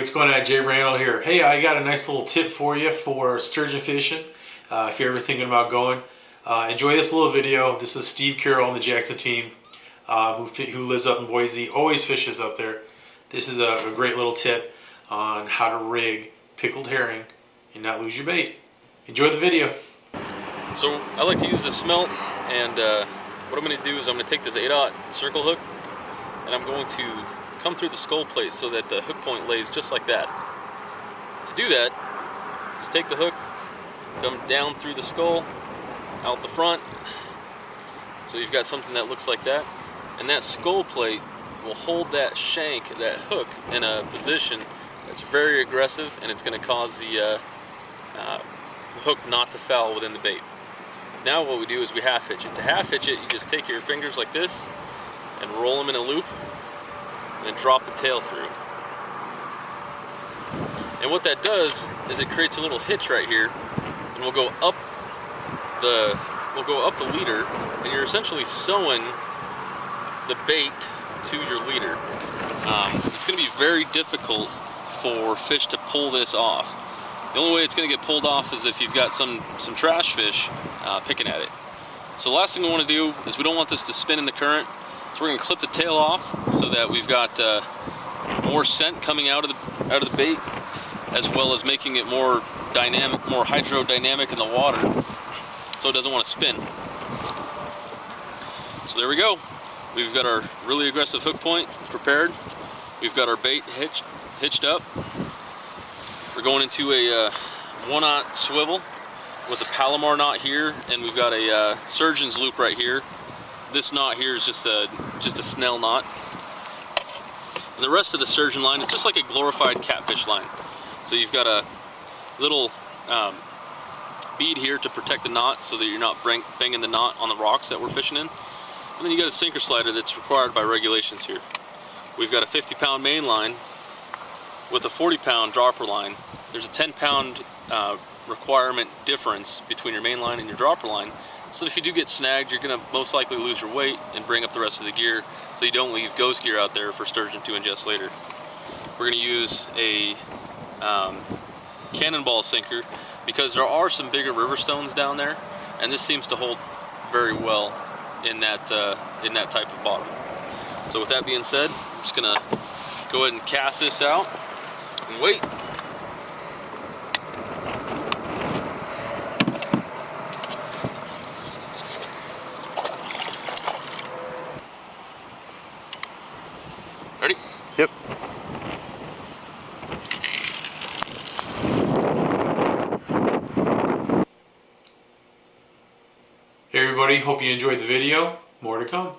what's going on? Jay Randall here. Hey, I got a nice little tip for you for sturgeon fishing. If you're ever thinking about going, enjoy this little video. This is Steve Carroll on the Jackson team, who lives up in Boise, always fishes up there. This is a great little tip on how to rig pickled herring and not lose your bait. Enjoy the video. So I like to use this smelt, and what I'm going to do is I'm going to take this 8/0 circle hook and I'm going to come through the skull plate so that the hook point lays just like that. To do that, just take the hook, come down through the skull, out the front, so you've got something that looks like that, and that skull plate will hold that shank, that hook, in a position that's very aggressive, and it's going to cause the hook not to foul within the bait. Now what we do is we half hitch it. To half hitch it, you just take your fingers like this and roll them in a loop, and then drop the tail through. And what that does is it creates a little hitch right here, and we'll go up the leader, and you're essentially sewing the bait to your leader. It's going to be very difficult for fish to pull this off. The only way it's going to get pulled off is if you've got some trash fish picking at it. So the last thing we want to do is we don't want this to spin in the current. So we're going to clip the tail off so that we've got more scent coming out of the bait, as well as making it more dynamic, more hydrodynamic in the water, so it doesn't want to spin. So there we go. We've got our really aggressive hook point prepared. We've got our bait hitched up. We're going into a 1/0 swivel with a Palomar knot here, and we've got a Sturgeon's loop right here. This knot here is just a snell knot. And the rest of the sturgeon line is just like a glorified catfish line. So you've got a little bead here to protect the knot so that you're not banging the knot on the rocks that we're fishing in. And then you got a sinker slider that's required by regulations here. We've got a 50-pound main line with a 40-pound dropper line. There's a 10-pound requirement difference between your main line and your dropper line. So if you do get snagged, you're going to most likely lose your weight and bring up the rest of the gear, so you don't leave ghost gear out there for sturgeon to ingest later. We're going to use a cannonball sinker because there are some bigger river stones down there, and this seems to hold very well in that type of bottom. So with that being said, I'm just going to go ahead and cast this out and wait. Ready? Yep. Hey everybody, hope you enjoyed the video. More to come.